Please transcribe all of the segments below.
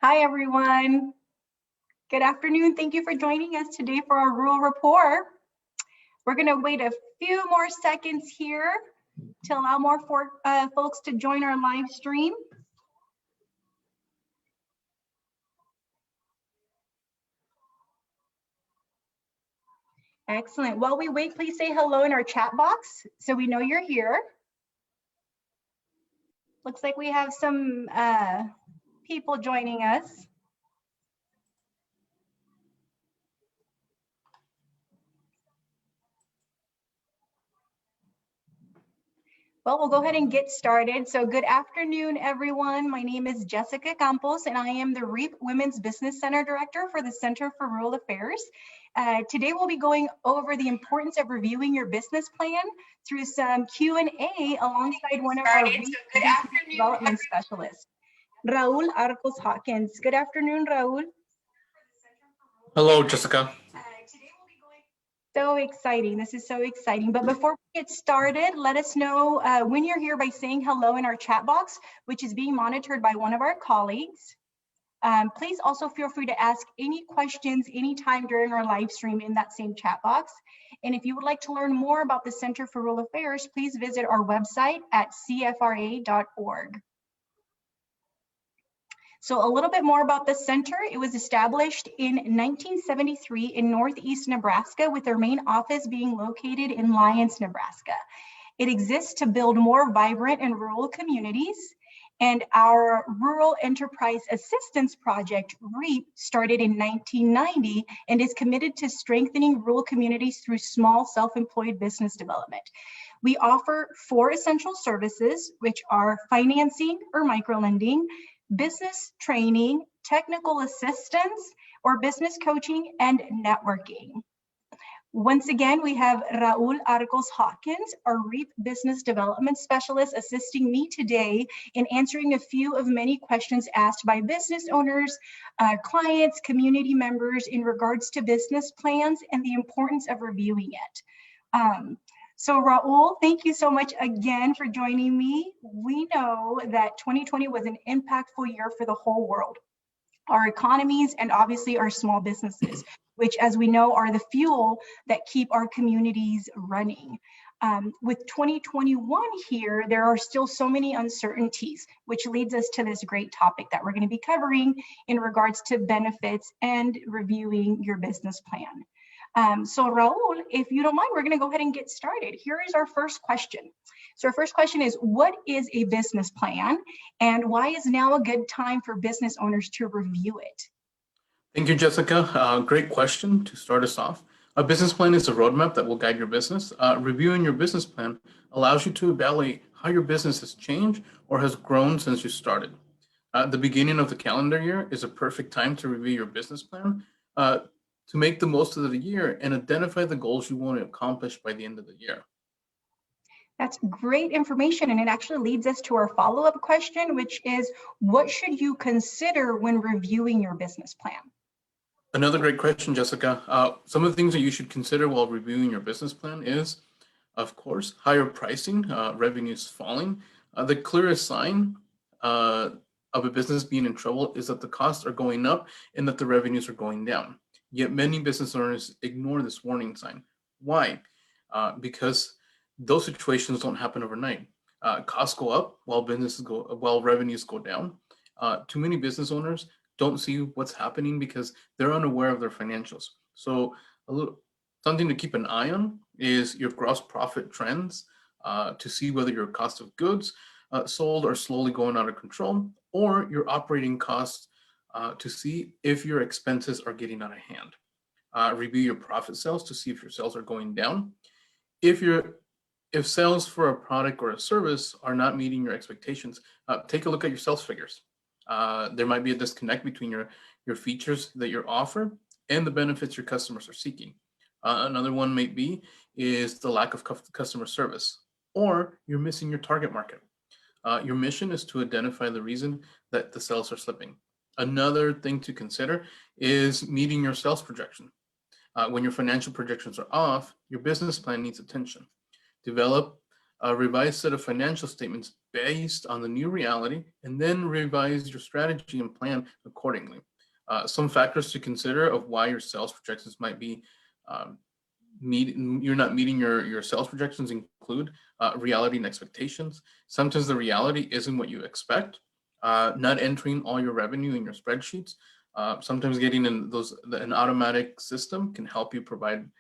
Hi, everyone. Good afternoon. Thank you for joining us today for our rural rapport. We're going to wait a few more seconds here to allow more folks to join our live stream. Excellent. While we wait, please say hello in our chat box so we know you're here. Looks like we have some people joining us. Well, we'll go ahead and get started. So good afternoon, everyone. My name is Jessica Campos, and I am the REAP Women's Business Center Director for the Center for Rural Affairs. Today, we'll be going over the importance of reviewing your business plan through some Q&A alongside one of our REAP development specialists, Raúl Arcos Hawkins. Good afternoon, Raúl. Hello, Jessica. So exciting. This is so exciting. But before we get started, let us know when you're here by saying hello in our chat box, which is being monitored by one of our colleagues. Please also feel free to ask any questions anytime during our live stream in that same chat box. And if you would like to learn more about the Center for Rural Affairs, please visit our website at cfra.org. So a little bit more about the center. It was established in 1973 in Northeast Nebraska, with their main office being located in Lyons, Nebraska. It exists to build more vibrant and rural communities. And our Rural Enterprise Assistance Project, REAP, started in 1990 and is committed to strengthening rural communities through small self-employed business development. We offer 4 essential services, which are financing or microlending, business training, technical assistance, or business coaching and networking. Once again, we have Raúl Arcos Hawkins, our REAP Business Development Specialist, assisting me today in answering a few of many questions asked by business owners, clients, community members in regards to business plans and the importance of reviewing it. So Raúl, thank you so much again for joining me. We know that 2020 was an impactful year for the whole world, our economies, and obviously our small businesses, which, as we know, are the fuel that keep our communities running. With 2021 here, there are still so many uncertainties, which leads us to this great topic that we're going to be covering in regards to benefits and reviewing your business plan. So Raúl, if you don't mind, we're going to go ahead and get started. Here is our first question. So our first question is, what is a business plan, and why is now a good time for business owners to review it? Thank you, Jessica. Great question to start us off. A business plan is a roadmap that will guide your business. Reviewing your business plan allows you to evaluate how your business has changed or has grown since you started. The beginning of the calendar year is a perfect time to review your business plan, to make the most of the year and identify the goals you want to accomplish by the end of the year. That's great information, and it actually leads us to our follow-up question, which is, what should you consider when reviewing your business plan? Another great question, Jessica. Some of the things that you should consider while reviewing your business plan is, of course, higher pricing, revenues falling. The clearest sign of a business being in trouble is that the costs are going up and that the revenues are going down. Yet many business owners ignore this warning sign. Why? Because those situations don't happen overnight. Costs go up while revenues go down. Too many business owners don't see what's happening because they're unaware of their financials. So something to keep an eye on is your gross profit trends, to see whether your cost of goods sold are slowly going out of control, or your operating costs, to see if your expenses are getting out of hand. Review your profit sales to see if your sales are going down. If sales for a product or a service are not meeting your expectations, take a look at your sales figures. There might be a disconnect between your features that you offer and the benefits your customers are seeking. Another one is the lack of customer service, or you're missing your target market. Your mission is to identify the reason that the sales are slipping. Another thing to consider is meeting your sales projection. When your financial projections are off, your business plan needs attention. Develop a revised set of financial statements based on the new reality, and then revise your strategy and plan accordingly. Some factors to consider of why your sales projections might be you're not meeting your sales projections include reality and expectations. Sometimes the reality isn't what you expect. Not entering all your revenue in your spreadsheets. Sometimes getting in an automatic system can help you provide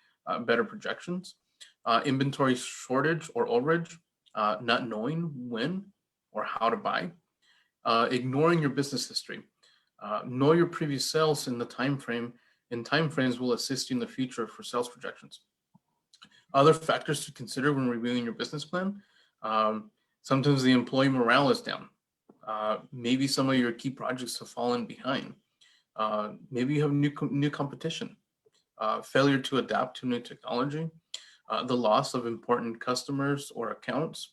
better projections. Inventory shortage or overage, not knowing when or how to buy. Ignoring your business history. Know your previous sales in the time frame, and time frames will assist you in the future for sales projections. Other factors to consider when reviewing your business plan. Sometimes the employee morale is down. Maybe some of your key projects have fallen behind. Maybe you have new competition. Failure to adapt to new technology. The loss of important customers or accounts.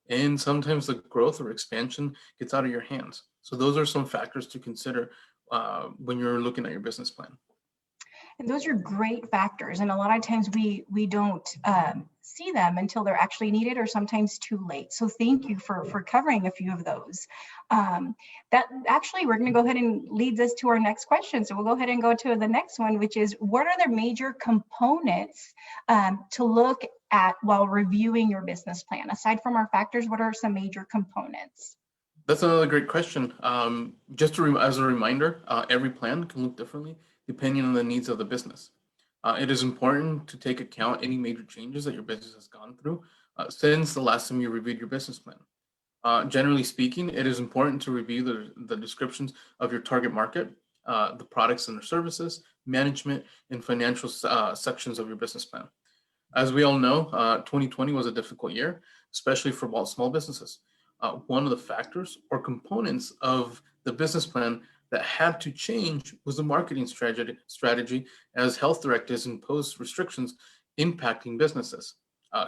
And sometimes the growth or expansion gets out of your hands. So those are some factors to consider when you're looking at your business plan. And those are great factors. And a lot of times we don't see them until they're actually needed or sometimes too late. So thank you for covering a few of those. That actually, we're going to go ahead and leads us to our next question. So we'll go ahead and go to the next one, which is, what are the major components to look at while reviewing your business plan? Aside from our factors, what are some major components? That's another great question. Just as a reminder, every plan can look differently depending on the needs of the business. It is important to take account any major changes that your business has gone through since the last time you reviewed your business plan. Generally speaking, it is important to review the descriptions of your target market, the products and their services, management, and financial sections of your business plan. As we all know, 2020 was a difficult year, especially for small businesses. One of the factors or components of the business plan that had to change was the marketing strategy as health directives imposed restrictions impacting businesses,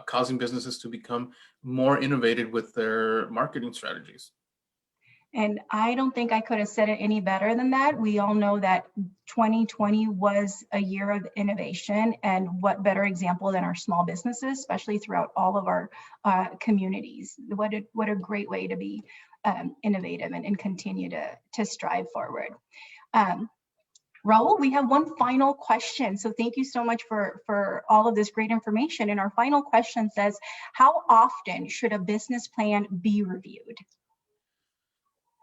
causing businesses to become more innovative with their marketing strategies. And I don't think I could have said it any better than that. We all know that 2020 was a year of innovation, and what better example than our small businesses, especially throughout all of our communities. What a great way to be innovative and continue to strive forward. Raúl, we have one final question. So thank you so much for all of this great information. And our final question says, how often should a business plan be reviewed?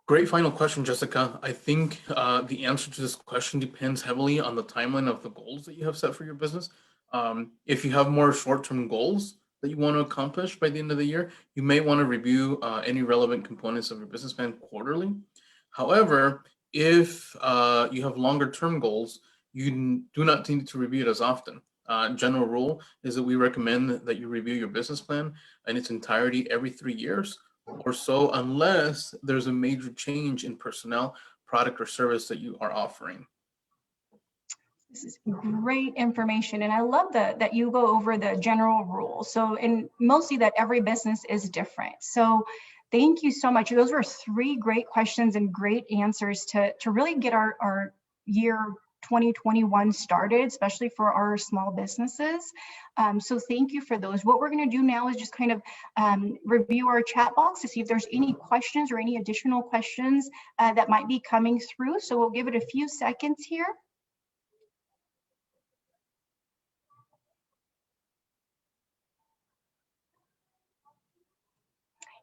Great final question, Jessica. I think the answer to this question depends heavily on the timeline of the goals that you have set for your business. If you have more short-term goals that you want to accomplish by the end of the year, you may want to review any relevant components of your business plan quarterly. However, if you have longer-term goals, you do not need to review it as often. General rule is that we recommend that you review your business plan in its entirety every 3 years or so, unless there's a major change in personnel, product, or service that you are offering. This is great information, and I love that you go over the general rules. So, and mostly that every business is different. So thank you so much. Those were 3 great questions and great answers to really get our year 2021 started, especially for our small businesses. So thank you for those. What we're going to do now is just kind of review our chat box to see if there's any questions or any additional questions that might be coming through. So we'll give it a few seconds here.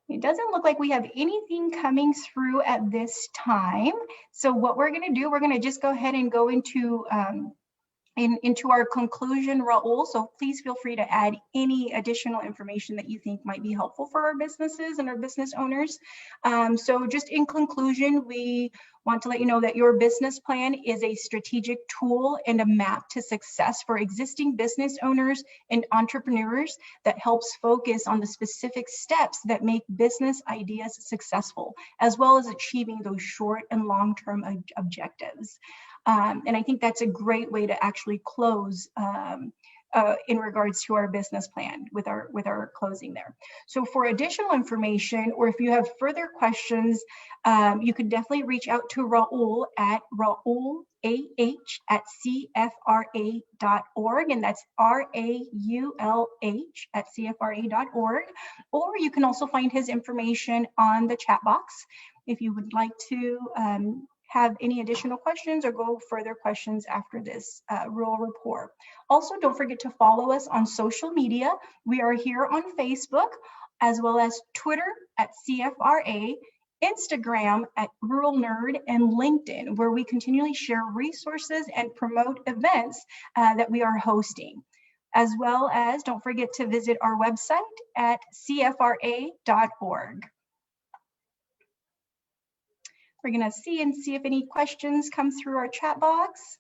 It doesn't look like we have anything coming through at this time. So what we're going to do, we're going to just go ahead and go into our conclusion, Raúl. So please feel free to add any additional information that you think might be helpful for our businesses and our business owners. So just in conclusion, we want to let you know that your business plan is a strategic tool and a map to success for existing business owners and entrepreneurs that helps focus on the specific steps that make business ideas successful, as well as achieving those short and long-term objectives. And I think that's a great way to actually close in regards to our business plan with our closing there. So for additional information, or if you have further questions, you can definitely reach out to Raúl at raulAH@cfra.org, and that's RAULH@cfra.org. Or you can also find his information on the chat box if you would like to have any additional questions or go further questions after this rural report. Also, don't forget to follow us on social media. We are here on Facebook, as well as Twitter at CFRA, Instagram at Rural Nerd, and LinkedIn, where we continually share resources and promote events that we are hosting. As well as, don't forget to visit our website at cfra.org. We're going to see if any questions come through our chat box.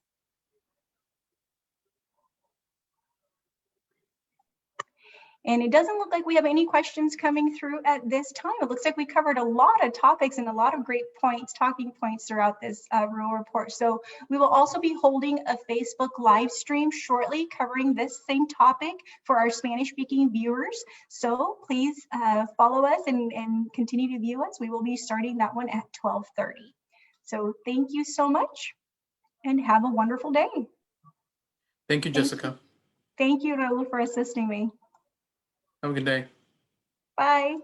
And it doesn't look like we have any questions coming through at this time. It looks like we covered a lot of topics and a lot of great points, talking points throughout this rural report. So we will also be holding a Facebook live stream shortly covering this same topic for our Spanish-speaking viewers. So please follow us and continue to view us. We will be starting that one at 12:30. So thank you so much and have a wonderful day. Thank you, Jessica. Thank you, Raúl, for assisting me. Have a good day. Bye.